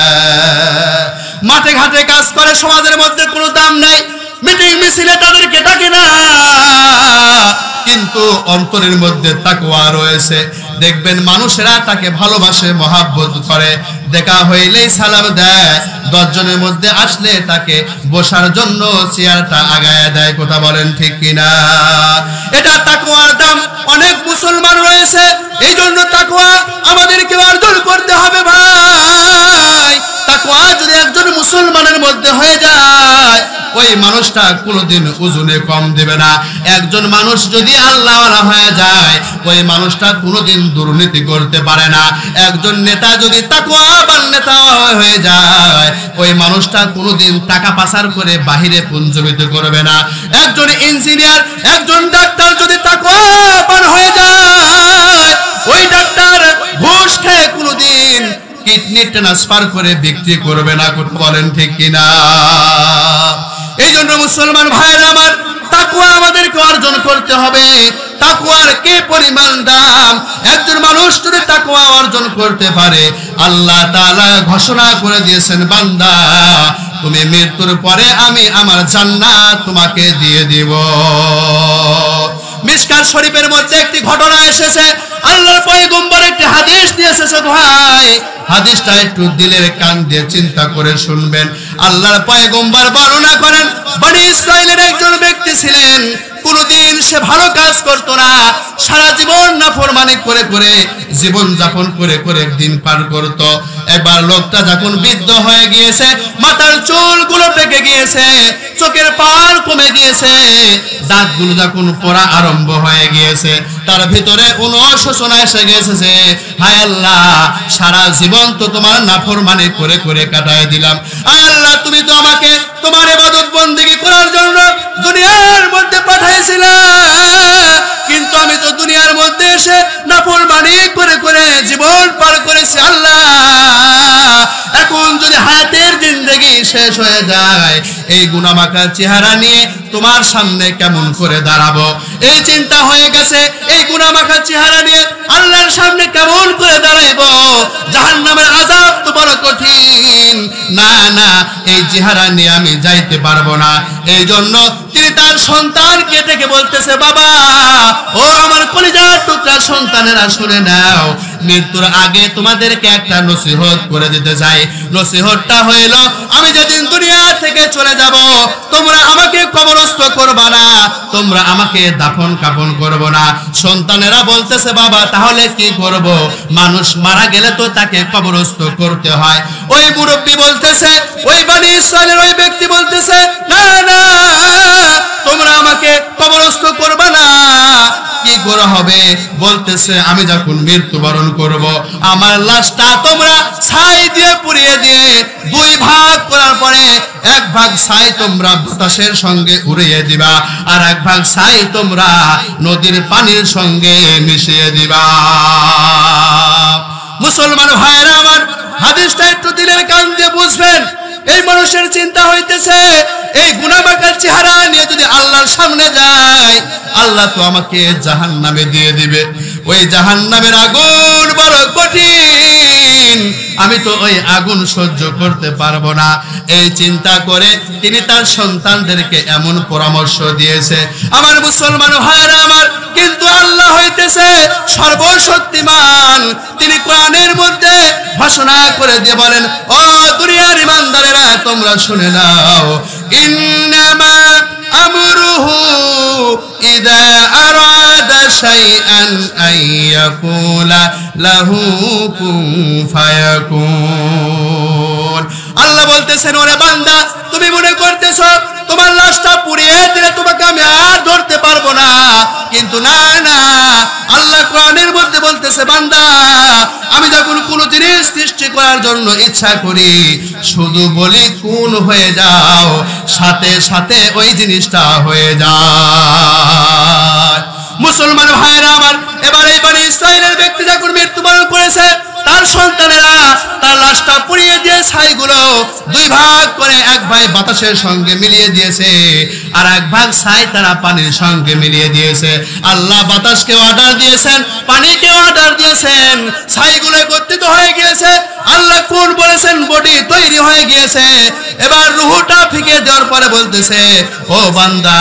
মাঠে ঘাটে কাজ করে, সমাজের মধ্যে কোনো দাম নাই, মিটিং মিছিলে তাদেরকে ডাকে না, কিন্তু অন্তরের মধ্যে তাকওয়া রয়েছে। দেখবেন মানুষেরা তাকে ভালোবাসে, মহাব্বত করে, দেখা হইলেই সালাম দেয়, 10 জনের মধ্যে আসলে তাকে বসার জন্য চেয়ারটা আগায় দেয়। কথা বলেন ঠিক কিনা? এটা তাকওয়ার দাম। অনেক মুসলমান রয়েছে, এই জন্য তাকওয়া আমাদেরকে অর্জন করতে হবে ভাই। তাকওয়া যদি একজন মুসলমানের মধ্যে হয়ে যায়, ওই মানুষটা কোনোদিন ওজনে কম দেবে না। একজন মানুষ যদি আল্লাহওয়ালা হয়ে যায়, ওই মানুষটা কোনোদিন দুর্নীতি করতে পারে না। একজন নেতা যদি তাকওয়াবান নেতা হয়ে যায়, ওই মানুষটা কোনোদিন টাকা পাচার করে বাহিরে পুঞ্জীবিত করবে না। একজন ইঞ্জিনিয়ার, একজন ডাক্তার যদি তাকওয়াবান হয়ে যায়, ওই ডাক্তার ঘুষ খেয়ে কোনোদিন কিডনি ট্রান্সফার করে বিক্রি করবে না। কথা বলেন ঠিক কিনা? এই জন্য মুসলমান ভাইরা আমার, তাকওয়া আমাদেরকে অর্জন করতে হবে। তাকওয়ার কি পরিমাণ দাম! একজন মানুষ যদি তাকওয়া অর্জন করতে পারে, আল্লাহ তাআলা ঘোষণা করে দিয়েছেন, বান্দা তুমি মৃত্যুর পরে আমি আমার জান্নাত তোমাকে দিয়ে দিব। মিশকাত শরীফের মধ্যে একটি ঘটনা এসেছে, আল্লাহর পয়গম্বর একটি হাদিস দিয়ে এসেছে। ভাই, হাদিসটা একটু দিলের কান দিয়ে চিন্তা করে শুনবেন। আল্লাহর পয়গম্বর বর্ণনা করেন, বনি ইসরাইলের একজন ব্যক্তি ছিলেন, কোনদিন সে ভালো কাজ করত না, সারা জীবন নাফরমানি করে করে জীবন যাপন করে করে দিন পার করত। একবার লোকটা যখন বৃদ্ধ হয়ে গিয়েছে, মাথার চুলগুলো পেকে গিয়েছে, চোখের পাওয়ার কমে গিয়েছে, দাঁতগুলো যখন পড়া আরম্ভ হয়ে গিয়েছে, তার ভিতরে অনুশোচনা এসে গেছে, হায় আল্লাহ, সারা জীবন তো তোমার নাফরমানি করে করে কাটায় দিলাম। হায় আল্লাহ, তুমি তো আমাকে তোমার ইবাদত বন্দেগী করার জন্য দুনিয়ার মধ্যে পাঠাইছিলা, কিন্তু আমি তো দুনিয়ার মধ্যে এসে নাফরমানি করে করে জীবন পার করেছি। আল্লাহ, এখন যদি হায়াতের জিন্দেগি শেষ হয়ে যায়, এই গুনাহমাখা চেহারা নিয়ে তোমার সামনে কেমন করে দাঁড়াবো? এই চিন্তা হয়ে গেছে, এই গুনাহমাখা চেহারা নিয়ে আল্লাহর সামনে কেমন করে দাঁড়াইবো? জাহান্নামের আযাব তো বড় কঠিন। না না, এই চেহারা নিয়ে আমি যাইতে পারবো না। এই জন্য তিনি তার সন্তানকে ডেকে বলতেছে, বাবা, ও আমার কলিজার টুকরা সন্তানেরা, শুনে নাও, মৃত্যুর আগে তোমাদেরকে একটা নসিহত করে দিতে চাই। নসিহতটা হইল, আমি যেদিন দুনিয়া থেকে চলে যাব, তোমরা আমাকে কবরস্থ করবা না, তোমরা আমাকে দাফন কাফন করবো না। সন্তানেরা বলতেছে, বাবা, তাহলে কি করব? মানুষ মারা গেলে তো তাকে কবরস্থ করতে হয়। ওই মুরব্বী বলতেছে, ওই বনি ইসরাইলের ওই ব্যক্তি বলতেছে, না না, তোমরা আমাকে কবরস্থ করবা না। কি করে হবে? বলতেছে, আমি যখন মৃত্যুবরণ করব, আমার লাশটা তোমরা ছাই দিয়ে পুড়িয়ে দিয়ে দুই ভাগ করার পরে এক ভাগ ছাই তোমরা বাতাসের সঙ্গে উড়িয়ে দিবা, আর এক ভাগ ছাই তোমরা নদীর পানির সঙ্গে মিশিয়ে দিবা। মুসলমান ভাইরা আমার, হাদিসটা একটু দিলের কান দিয়ে বুঝবেন। এই মানুষের চিন্তা হইতেছে, এই গুনাহমাখা চেহারা নিয়ে যদি আল্লাহর সামনে যায়, আল্লাহ তো আমাকে জাহান্নামে দিয়ে দিবে। ওই জাহান্নামের আগুন বড় কঠিন, আমি তো ওই আগুন সহ্য করতে পারবো না। এই চিন্তা করে তিনি তার সন্তানদেরকে এমন পরামর্শ দিয়েছে। আমার মুসলমান ভাইরা আমার, কিন্তু আল্লাহ হইতেছে সর্বশক্তিমান। তিনি কোরআনের মধ্যে ঘোষণা করে দিয়ে বলেন, ও দুনিয়ার ইমানদারেরা, তোমরা শুনে নাও, ইন্নামা আমরুহু ইযা আরাদা শাইআন আইয়াকুলা লাহু কুন ফায়াকুন। আল্লাহ বলতেছেন, ওরে বান্দা, তুমি মনে করতেছো তোমার লাশটা পুড়িয়ে দিলে তোমাকে আমি আর ধরতে পারবো না, কিন্তু না না, আল্লাহ কোরআনের মধ্যে বলতেছে, বান্দা, আমি যখন কোনো জিনিস সৃষ্টি করার জন্য ইচ্ছা করি, শুধু বলি কোন হয়ে যাও, সাথে সাথে ওই জিনিসটা হয়ে যায়। মুসলমান ভাইরা আমার, এবার এই বনি ইসরাইলের ব্যক্তি যখন মৃত্যুবরণ করেছে, তার সন্তানেরা তার লাশটা পুড়িয়ে দিয়ে ছাইগুলো দুই ভাগ করে এক ভাগ বাতাসের সঙ্গে মিলিয়ে দিয়েছে, আর এক ভাগ ছাই তারা পানির সঙ্গে মিলিয়ে দিয়েছে। আল্লাহ বাতাসকে অর্ডার দিয়েছেন, পানিকে অর্ডার দিয়েছেন, ছাইগুলো একত্রিত হয়ে গিয়েছে। আল্লাহ কোন বলেছেন, বডি তৈরি হয়ে গিয়েছে। এবার রূহটা ফিকে দেওয়ার পরে বলতেছে, ও বান্দা,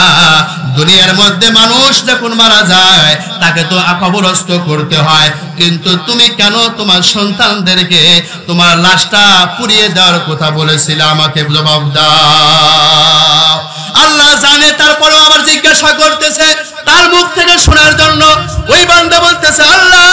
দুনিয়ার মধ্যে মানুষ যখন মারা যায় তাকে তো কবরস্থ করতে হয়, কিন্তু তুমি কেন তোমার সন্তানদেরকে তোমার লাশটা পুড়িয়ে দেওয়ার কথা বলেছিলে? আমাকে জবাব দাও। আল্লাহ জানে, তারপরেও আবার জিজ্ঞাসা করতেছে তার মুখ থেকে শোনার জন্য। ওই বান্দা বলতেছে, আল্লাহ,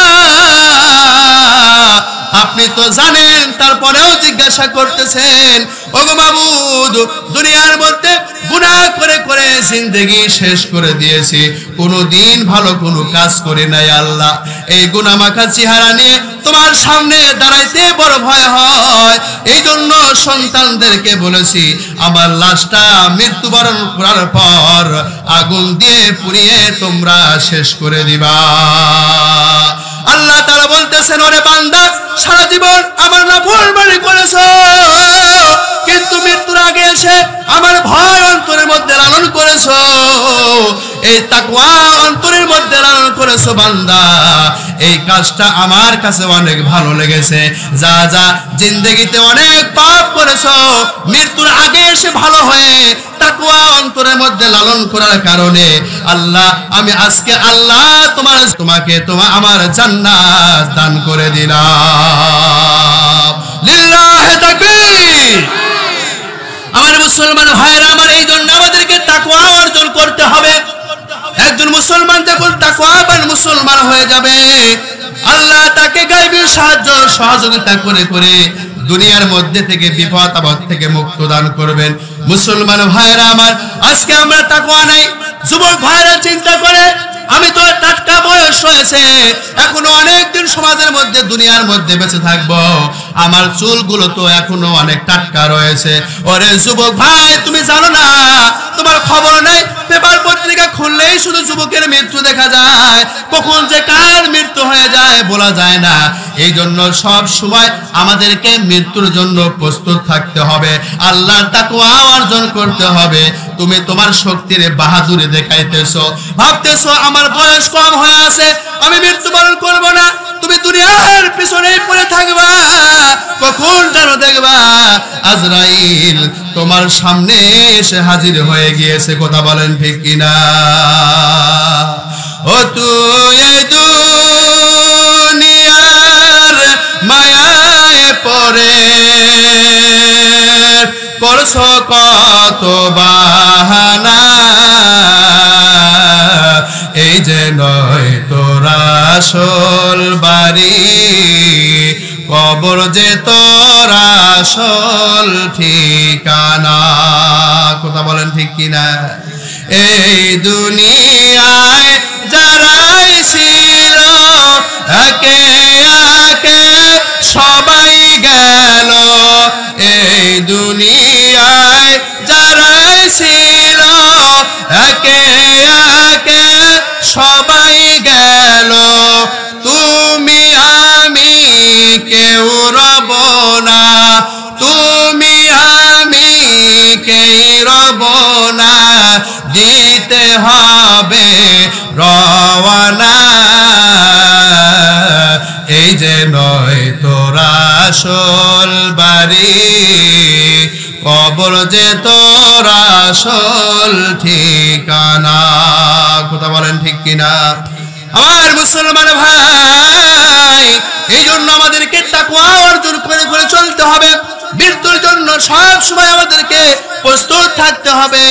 আপনি তো জানেন, তারপরেও জিজ্ঞাসা করতেছেন। ওগো মাবুদ, দুনিয়ার মধ্যে গুনাহ করে করে জিন্দেগি শেষ করে দিয়েছি, কোনোদিন ভালো কোনো কাজ করি নাই আল্লাহ। এই গুনাহ মাখা চেহারা নিয়ে তোমার সামনে দাঁড়াইতে বড় ভয় হয়। এই জন্য সন্তানদেরকে বলেছি, আমার লাশটা মৃত্যুবরণ করার পর আগুন দিয়ে পুড়িয়ে তোমরা শেষ করে দিবা। আল্লাহ তাআলা বলতেছেন, ওরে বান্দা, সারা জীবন আমার নাফরমানি করেছো, কিন্তু মৃত্যুর আগে এসে আমার ভয় অন্তরের মধ্যে লালন করেছো, এই তাকওয়া অন্তরের মধ্যে লালন করেছো বান্দা। এই কাজটা আমার কাছে অনেক ভালো লেগেছে। যা যা জিন্দেগিতে অনেক পাপ করেছো, মৃত্যুর আগে এসে ভালো হয়ে তাকওয়া অন্তরের মধ্যে লালন করার কারণে আল্লাহ, আমি আজকে আল্লাহ তোমাকে আমার জান্নাত দান করে দিলাম। লিল্লাহি তাকবীর। আমার মুসলমান ভাইরা আমার, এই জন্য আমাদেরকে তাকওয়া অর্জন করতে হবে। একজন মুসলমান যখন তাকওয়াবান মুসলমান হয়ে যাবে, আল্লাহ তাকে গায়বী সাহায্য সহযোগিতা করে করে দুনিয়ার মধ্যে থেকে বিপদ আপদ থেকে মুক্ত দান করবেন। মুসলমান ভাইরা আমার, আজকে আমরা তাকওয়া নাই। যুবক ভাইরা চিন্তা করে, আমি তো টাটকা বয়স হয়েছে, এখনো অনেক দিন সমাজের মধ্যে দুনিয়ার মধ্যে বেঁচে থাকবো, আমার চুলগুলো তো এখনো অনেক টাটকা রয়েছে। ওরে যুবক ভাই, তুমি জানো না, তোমার খবর নাই, পেপার পত্রিকা খুললেই শুধু যুবকের মৃত্যু দেখা যায়, কখন যে কার মৃত্যু হয়ে যায় বলা যায় না। এই জন্য সব সময় আমাদেরকে মৃত্যুর জন্য প্রস্তুত থাকতে হবে, আল্লাহর তাকওয়া অর্জন করতে হবে। তুমি তোমার শক্তির বাহাদুরি দেখাইতেছো, ভাবতেছো আমার বয়স কম হয়ে আছে, আমি মৃত্যুবরণ করব না। তুমি দুনিয়ার পিছনেই পড়ে থাকবা, কখন যেন দেখবা আজরাইল তোমার সামনে এসে হাজির হয়ে গিয়েছে। কথা বলেন ঠিক কিনা? ও তুই দুনিয়ার মায়ায় পড়ে করছো কত বাহানা, এই যে নয় তোর আসল বাড়ি, কবর যে তোর আসল ঠিকানা। কথা বলেন ঠিক কিনা? এই দুনিয়ায় যারাই ছিল একে একে সবাই গেল, এই দুনিয়ায় যারাই ছিল একে একে সবাই গেল, তুমি আমি কেউ রব না, তুমি আমি কেউ রব না, দিতে হবে রওয়ানা, এই যে নয় তোর আসল বাড়ি, কবর যে তোর আসল ঠিকানা। কথা বলেন ঠিক কিনা? আমার মুসলমান ভাই, এই জন্য আমাদেরকে তাকওয়া অর্জন করে করে চলতে হবে। মৃত্যুর জন্য সব সময় আমাদেরকে প্রস্তুত থাকতে হবে।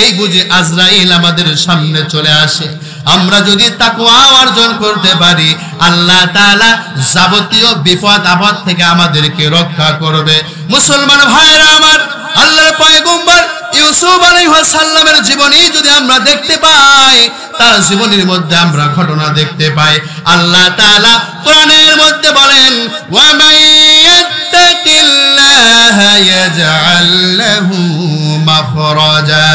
এই বুঝে আজরাইল আমাদের সামনে চলে আসে, আমরা যদি তাকওয়া অর্জন করতে পারি, আল্লাহ তাআলা যাবতীয় বিপদ আপদ থেকে আমাদেরকে রক্ষা করবে। মুসলমান ভাইরা আমার, আল্লাহর পয়গম্বর ইউসুফ আলাইহিস সালামের জীবনী যদি আমরা দেখতে পাই, তার জীবনের মধ্যে আমরা ঘটনা দেখতে পাই। আল্লাহ তাআলা কোরআনের মধ্যে বলেন, ওয়া মাইয়াত্তাকিল্লাহা ইয়াজআল লাহু মাখরাজা,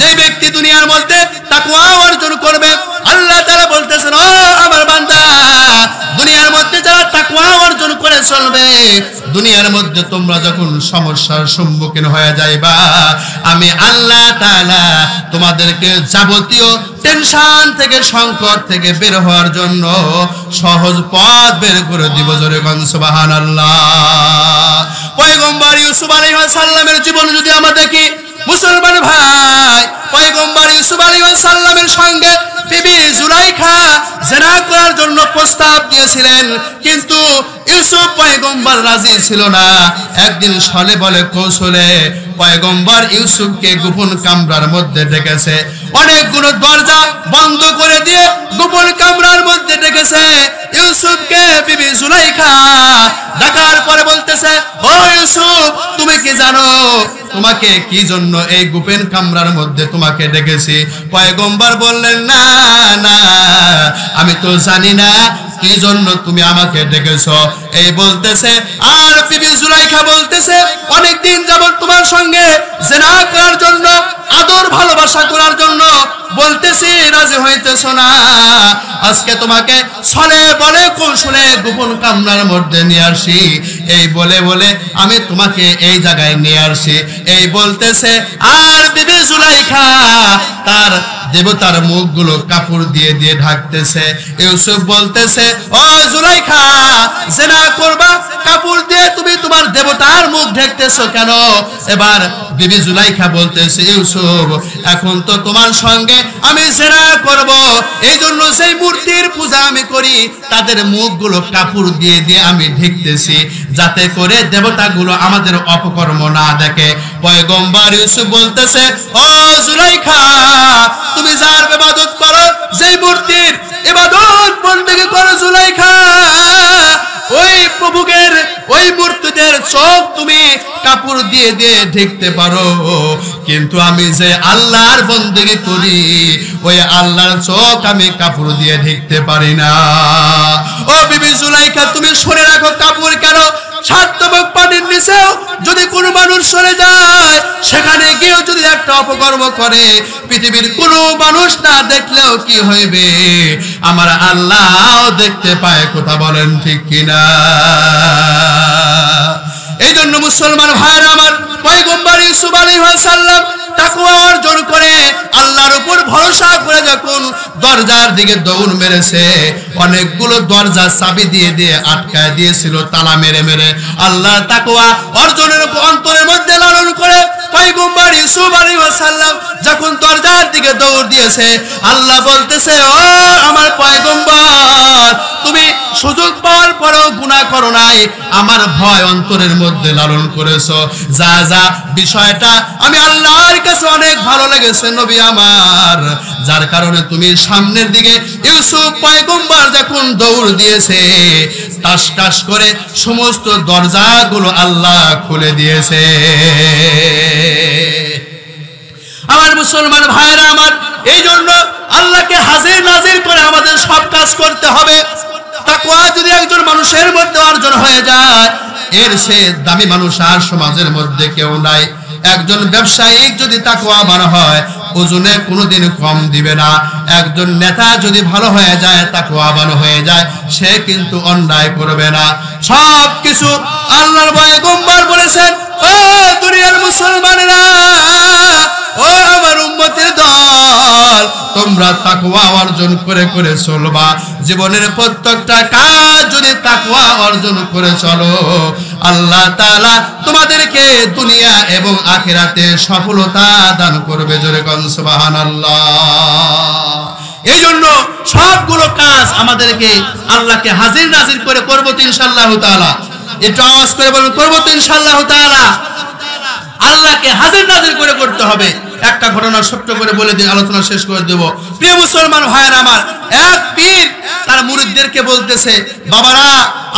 যে ব্যক্তি দুনিয়ার মধ্যে তাকওয়া অর্জন করবে, আল্লাহ তাআলা বলতেছেন, ও আমার বান্দা, দুনিয়ার মধ্যে যারা তাকওয়া অর্জন করে চলবে, দুনিয়ার মধ্যে তোমরা যখন সমস্যার সম্মুখীন হয়ে যাইবা, আমি আল্লাহ তাআলা তোমাদেরকে যাবতীয় টেনশন থেকে সংকট থেকে বের হওয়ার জন্য সহজ পথ বের করে দিব। জোরে বলেন সুবহানাল্লাহ। পয়গম্বর ইউসুফ আলাইহিস সালামের জীবন যদি আমরা দেখি, মুসলমান ভাই, পয়গম্বর ইউসুফ আলাইহিস সালামের সঙ্গে বিবি জুলাইখা জিনা করার জন্য প্রস্তাব দিয়েছিলেন, কিন্তু ইউসুফ পয়গম্বর রাজি ছিল না। একদিন ছলে বলে কৌশলে পয়গম্বর ইউসুফকে গোপন কামরার মধ্যে ডেকেছে, অনেকগুলো দরজা বন্ধ করে দিয়ে গোপন কামরার মধ্যে ডেকেছে ইউসুফকে বিবি জুলাইখা। ডাকার পরে বলতেছে, ও ইউসুফ, তুমি কি জানো তোমাকে কি জন্য এই গোপন কামরার মধ্যে তোমাকে ডেকেছি? পয়গম্বর বললেন, না না, আমি তো জানি না কি জন্য তুমি আমাকে ডেকেছো। এই বলতেছে, আর বিবি জুলাইখা বলতেছে, অনেকদিন যাবত তোমার সঙ্গে জিনা করার জন্য, আদর ভালোবাসা করার জন্য বলতেছি, রাজি হইতেছো না। আজকে তোমাকে ছলে বলে কৌশলে গোপন কামরার মধ্যে নিয়ে আসি। এই বলে বলে আমি তোমাকে এই জায়গায় নিয়ে আসি। এই বলতেছে, আর বিবি জুলাইখা তার দেবতার মুখগুলো কাপড় দিয়ে দিয়ে ঢাকতেছে। ইউসুফ বলতেছে, ও জুলাইখা, জিনা করবা, কাপড় দিয়ে তুমি তোমার দেবতার মুখ ঢাকতেছো কেন? এবার বিবি জুলাইখা বলতেছে, ইউসুফ, এখন তো তোমার সঙ্গে আমি জিনা করব, এই জন্য সেই মূর্তির পূজা আমি করি, তাদের মুখগুলো কাপড় দিয়ে দিয়ে আমি ঢেকতেছি, যাতে করে দেবতাগুলো আমাদের অপকর্ম না দেখে। পয়গম্বর ইউসুফ বলতেছে, ও জুলাইখা, তুমি যার ইবাদত করো, যেই মূর্তির ইবাদত বন্দেগী করো জুলাইখা, ওই প্রভুকের ওই মূর্তিদের চোখ তুমি কাপড় দিয়ে দিয়ে ঢেকতে পারো, কিন্তু আমি যে আল্লাহর বন্দেগী করি, ওই আল্লাহর চোখ আমি কাপড় দিয়ে ঢেকতে পারি না। ও বিবি জুলাইখা, তুমি সরে রাখো কাপড় কেন? সাতবক পানির নিচেও যদি কোনো মানুষ সরে যায়, সেখানে গিয়েও যদি একটা অপকর্ম করে, পৃথিবীর কোনো মানুষ না দেখলেও কি হইবে? আমার আল্লাহ দেখতে পায়। কথা বলেন ঠিক কিনা? এই জন্য মুসলমান ভাইরা আমার, পয়গম্বর ইউসুফ আলাইহিস সালাম তাকওয়া অর্জন করে আল্লাহর উপর ভরসা করে যখন দরজার দিকে দৌড় মেরেছে, অনেকগুলো দরজা চাবি দিয়ে দিয়ে আটকায় দিয়েছিল তালা মেরে মেরে। আল্লাহ তাকওয়া অর্জনের অন্তরের মধ্যে লালন করে পয়গম্বর ইউসুফ আলাইহিস সালাম যখন দরজার দিকে দৌড় দিয়েছে, আল্লাহ বলতেছে, ও আমার পয়গম্বর, তুমি সুযোগ পাওয়ার পরেও গুনাহ করো নাই, আমার ভয় অন্তরের মধ্যে লালন করেছো। যা যা বিষয়টা আমি আল্লাহর কাছে অনেক ভালো লেগেছে নবী আমার, যার কারণে তুমি সামনের দিকে ইউসুফ পয়গম্বর যখন দৌড় দিয়েছে, টাস টাস করে সমস্ত দরজাগুলো আল্লাহ খুলে দিয়েছে। আমার মুসলমান ভাইরা আমার, এই জন্য আল্লাহকে হাজির নাজির করে আমাদের সব কাজ করতে হবে। তাকওয়া যদি একজন মানুষের মধ্যে অর্জন হয়ে যায়, এর সে দামি মানুষ আর সমাজের মধ্যে কেউ নাই। একজন ব্যবসায়িক যদি তাকওয়াবান হয়, ওজনে কোনোদিন কম দিবে না। একজন নেতা যদি ভালো হয়ে যায়, তাকওয়াবান হয়ে যায়, সে কিন্তু অন্যায় করবে না। সব কিছু আল্লাহর পয়গম্বর বলেছেন, ও দুনিয়ার মুসলমানেরা, ও আমার উম্মতের দল, তোমরা তাকওয়া অর্জন করে করে চলবা। জীবনের প্রত্যেকটা কাজ যদি তাকওয়া অর্জন করে চলো, আল্লাহ তাআলা তোমাদেরকে দুনিয়া এবং আখিরাতে সফলতা দান করবে। জোরে কোন সুবহানাল্লাহ। এই জন্য সবগুলো কাজ আমাদেরকে আল্লাহকে হাজির নাজির করে করব তো ইনশাআল্লাহ তাআলা। একটু আওয়াজ করে বলুন, করব তো ইনশাআল্লাহ তাআলা। আল্লাহকে হাজির নাজির করে করতে হবে। একটা ঘটনা ছোট্ট করে বলে দিয়ে আলোচনা শেষ করে দেব। প্রিয় মুসলমান ভাইয়েরা আমার, এক পীর তার মুরিদদেরকে বলতেছে, বাবারা,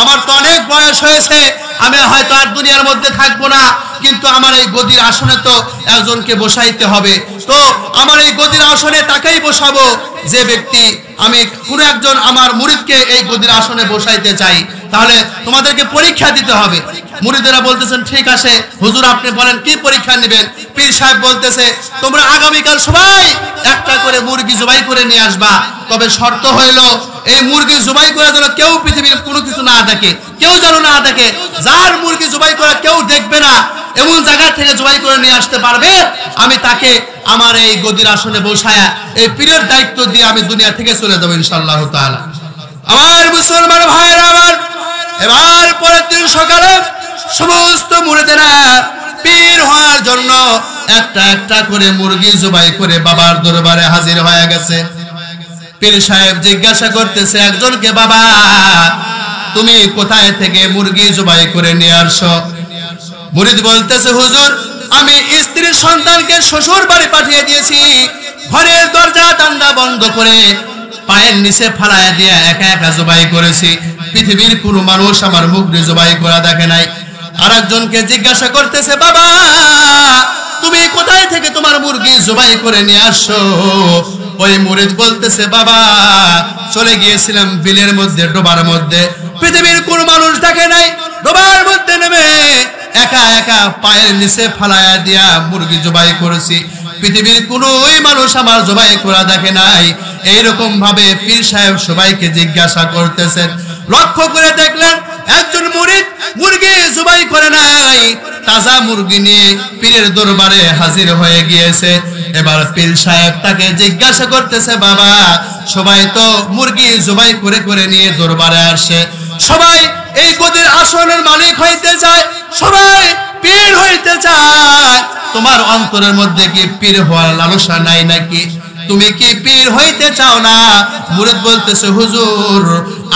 আমার তো অনেক বয়স হয়েছে, আমি হয়তো আর দুনিয়ার মধ্যে থাকবো না, কিন্তু আমার এই গদির আসনে তো একজনকে বসাইতে হবে। তো আমার এই গদির আসনে তাকেই বসাবো যে ব্যক্তি, আমি কোনো একজন আমার মুরিদকে এই গদির আসনে বসাইতে চাই। তাহলে তোমাদেরকে পরীক্ষা দিতে হবে। মুরিদেরা বলতেছেন, ঠিক আছে হুজুর, আপনি বলেন কি পরীক্ষা নেবেন? পীর সাহেব বলতেছে, তোমরা আগামীকাল সবাই একটা করে মুরগি জবাই করে নিয়ে আসবা, তবে শর্ত হইল এই মুরগি জবাই করা যেন কেউ পৃথিবীর কোনো কিছু না দেখে, কেউ যেন না দেখে। যার মুরগি জবাই করা কেউ দেখবে না এমন জায়গা থেকে জবাই করে নিয়ে আসতে পারবে, আমি তাকে আমার এই গদির আসনে বসায়া এই পীরের দায়িত্ব দিয়ে আমি দুনিয়া থেকে চলে যাবো ইনশাআল্লাহ তাআলা। আমার মুসলমান ভাইরা আমার, এবার পরের দিন সকালে সমস্ত মুরিদেরা পীর হওয়ার জন্য একটা একটা করে মুরগি জবাই করে বাবার দরবারে হাজির হয়ে গেছে। পীর সাহেব জিজ্ঞাসা করতেছে একজনকে, বাবা, তুমি কোথায় থেকে মুরগি জবাই করে নিয়ে আসছো? মুরিদ বলতেছে, হুজুর, আমি স্ত্রী সন্তানকে শ্বশুর বাড়ি পাঠিয়ে দিয়েছি, ঘরের বন্ধ করে পায়ের নিচে ফালায়া দিয়ে একা একা জবাই করেছি। পৃথিবীর কোনো মানুষ আমার মুরগি জবাই করা দেখে নাই। আরেকজনকে জিজ্ঞাসা করতেছে, বাবা তুমি কোথায় থেকে তোমার মুরগি জবাই করে নিয়ে আসছো? ওই মুরিদ বলতেছে, বাবা চলে গিয়েছিলাম বিলের মধ্যে, ডোবার মধ্যে, পৃথিবীর কোন মানুষ দেখে নাই, ডোবার মধ্যে নেমে একা একা পায়ের নিচে ফালায়া দিয়া মুরগি জবাই করেছি। পৃথিবীর কোন ওই মানুষ আমার জবাই করা দেখে নাই। এইরকম ভাবে পীর সাহেব সবাইকে জিজ্ঞাসা করতেছেন। লক্ষ্য করে দেখলেন একজন মুরিদ মুরগি জবাই করে নাই, তাজা মুরগি নিয়ে পীরের দরবারে হাজির হয়ে গিয়েছে। এবার পীর সাহেব তাকে জিজ্ঞাসা করতেছে, বাবা সবাই তো মুরগি জবাই করে করে নিয়ে দরবারে আসে, সবাই এই গদির আসনের মালিক হইতে চায়, সবাই পীর হইতে চায়, তোমার অন্তরের মধ্যে কি পীর হওয়ার লালসা নাই নাকি? তুমি কি পীর হইতে চাও না? মুরিদ বলতেছে, হুজুর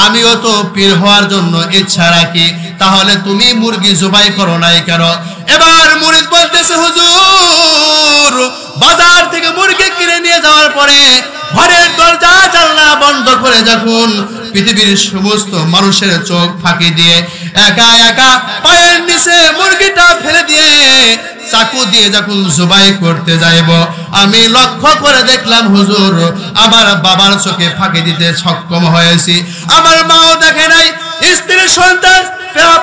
আমিও তো পীর হওয়ার জন্য ইচ্ছা রাখি, তাহলে তুমি মুরগি জবাই করো নাই কেন? এবার মুরিদ বলতেছে, হুজুর বাজার থেকে মুরগি কিনে নিয়ে যাওয়ার পরে ঘরের দরজা জানলা বন্ধ করে যখন পৃথিবীর সমস্ত মানুষের চোখ ফাঁকি দিয়ে একা একা পায়ের নিচে মুরগিটা ফেলে দিয়ে চাকু দিয়ে যখন জবাই করতে যাইব, আমি লক্ষ্য করে দেখলাম হুজুর আমার বাবার চোখে ফাঁকি দিতে সক্ষম হয়েছি। আমার মাও দেখে নাই, স্ত্রী সন্তান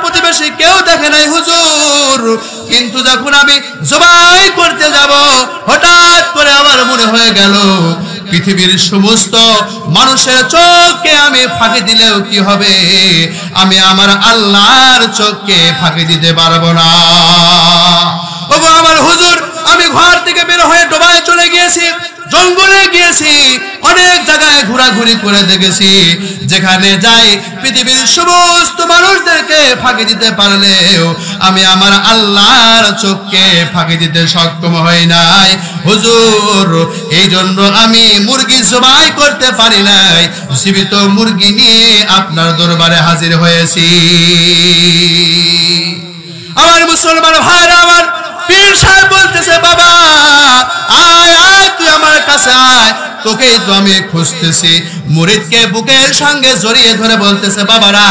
প্রতিবেশী কেউ দেখে নাই হুজুর, কিন্তু যখন আমি জবাই করতে যাব হঠাৎ করে আমার মনে হয়ে গেল পৃথিবীর সমস্ত মানুষের চোখকে আমি ফাঁকি দিলেও কি হবে, আমি আমার আল্লাহর চোখকে ফাঁকি দিতে পারবো না। ওগো আমার হুজুর, আমি ঘর থেকে বের হয়ে ডোবায় চলে গিয়েছি, জঙ্গলে গিয়েছি, অনেক জায়গায় ঘোরাঘুরি করে দেখেছি, যেখানে যাই পৃথিবীর সমস্ত মানুষদেরকে ফাঁকি দিতে পারলেও আমি আমার আল্লাহর চোখকে ফাঁকি দিতে সক্ষম হই নাই হুজুর। এই জন্য আমি মুরগি জবাই করতে পারি নাই, জীবিত মুরগি নিয়ে আপনার দরবারে হাজির হয়েছি। আমার মুসলমান ভাইরা, আমার পীর সাহেব বলতেছে, বাবা আয় আয় তুই আমার কাছে আয়, তোকেই তো আমি খুঁজতেছি। মুরিদকে বুকের সঙ্গে জড়িয়ে ধরে বলতেছে, বাবারা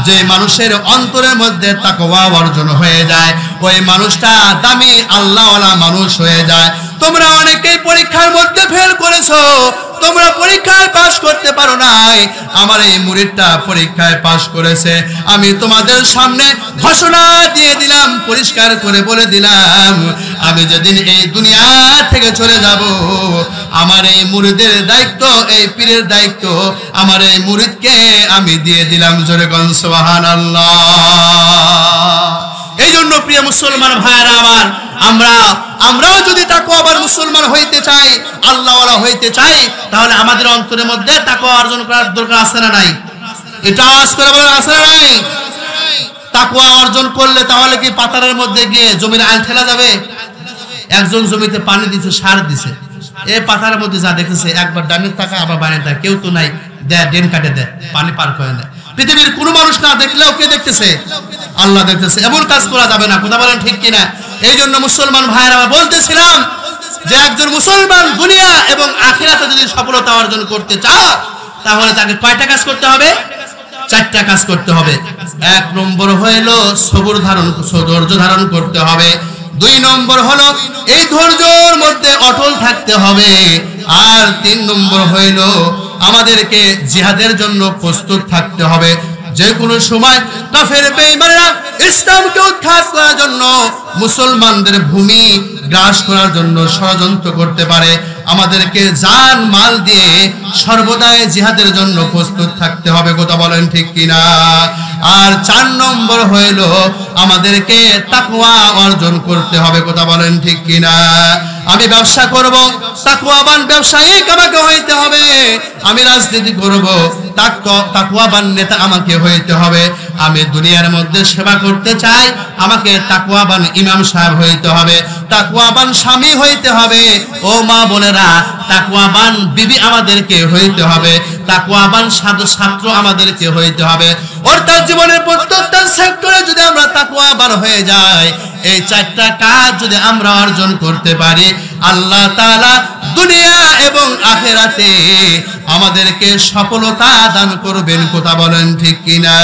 যে মানুষের অন্তরের মধ্যে তাকওয়া অর্জন হয়ে যায় ওই মানুষটা দামি আল্লাহওয়ালা মানুষ হয়ে যায়। তোমরা অনেকেই পরীক্ষার মধ্যে ফেল করেছো, তোমরা পরীক্ষায় পাস করতে পারো নাই, আমার এই মুরিদটা পরীক্ষায় পাস করেছে। আমি তোমাদের সামনে ঘোষণা দিয়ে দিলাম, পরিষ্কার করে বলে দিলাম, আমি যেদিন এই দুনিয়া থেকে চলে যাব আমার এই মুরিদের দায়িত্ব, এই পীরের দায়িত্ব আমার এই মুরিদকে আমি দিয়ে দিলাম। জোরে কোন সুবহানাল্লাহ। এই জন্য প্রিয় মুসলমান ভাইরা আমার, আমরাও যদি তাকওয়াবান মুসলমান হইতে চাই, আল্লাহওয়ালা হইতে চাই, তাহলে আমাদের অন্তরের মধ্যে তাকওয়া অর্জন করার দরকার আছে না নাই? এটা আওয়াজ করে বলেন, আছে না নাই? তাকওয়া অর্জন করলে তাহলে কি পাতারের মধ্যে গিয়ে জমির আইল ঠেলা যাবে? একজন জমিতে পানি দিছে, সার দিছে, এই পাতারের মধ্যে যা দেখতেছে একবার ডানের টাকা আবার বাইরে দেয়, কেউ তো নাই, দেয় ডেন কাটে দেয়, পানি পার করে দেয়। পৃথিবীর কোনো মানুষ না দেখলেও কে দেখতেছে? আল্লাহ দেখতেছে। এমন কাজ করা যাবে না, কথা বলেন ঠিক কিনা? এই জন্য মুসলমান ভাইয়েরা আমরা বলতেছিলাম যে একজন মুসলমান দুনিয়া এবং আখিরাতে যদি সফলতা অর্জন করতে চাও তাহলে তাকে কয়টা কাজ করতে হবে? 4টা কাজ করতে হবে। 1 নম্বর হলো ধৈর্য ধারণ করতে হবে। 2 নম্বর হলো এই ধৈর্যের মধ্যে অটল থাকতে হবে। আর 3 নম্বর হলো আমাদেরকে জিহাদের জন্য প্রস্তুত থাকতে হবে। যে কোনো সময় কাফের বেঈমানরা ইসলামকে উৎখাত করার জন্য, মুসলমানদের ভূমি গ্রাস করার জন্য ষড়যন্ত্র করতে পারে। আমাদেরকে জান মাল দিয়ে সর্বদাই জিহাদের জন্য প্রস্তুত থাকতে হবে, কথা বলেন ঠিক কিনা? আর 4 নম্বর হইল আমাদেরকে তাকওয়া অর্জন করতে হবে, কথা বলেন ঠিক কিনা? আমি ব্যবসা করব, তাকওয়াবান ব্যবসায়িক আমাকে হইতে হবে। আমি রাজনীতি করব, তাকওয়াবান নেতা আমাকে হইতে হবে। আমি দুনিয়ার মধ্যে সেবা করতে চাই, আমাকে তাকওয়াবান ইমাম সাহেব হইতে হবে, তাকওয়াবান স্বামী হইতে হবে। ও মা বোনেরা, তাকওয়াবান বিবি আমাদেরকে হইতে হবে, তাকওয়াবান ছাত্র আমাদেরকে হইতে হবে। অর্থাৎ জীবনের প্রত্যেকটা সেক্টরে যদি আমরা তাকওয়াবান হয়ে যাই, এই 4টা কাজ যদি আমরা অর্জন করতে পারি, আল্লাহ তাআলা দুনিয়া এবং আখিরাতে আমাদেরকে সফলতা দান করবেন। কথা বলেন ঠিক কিনা?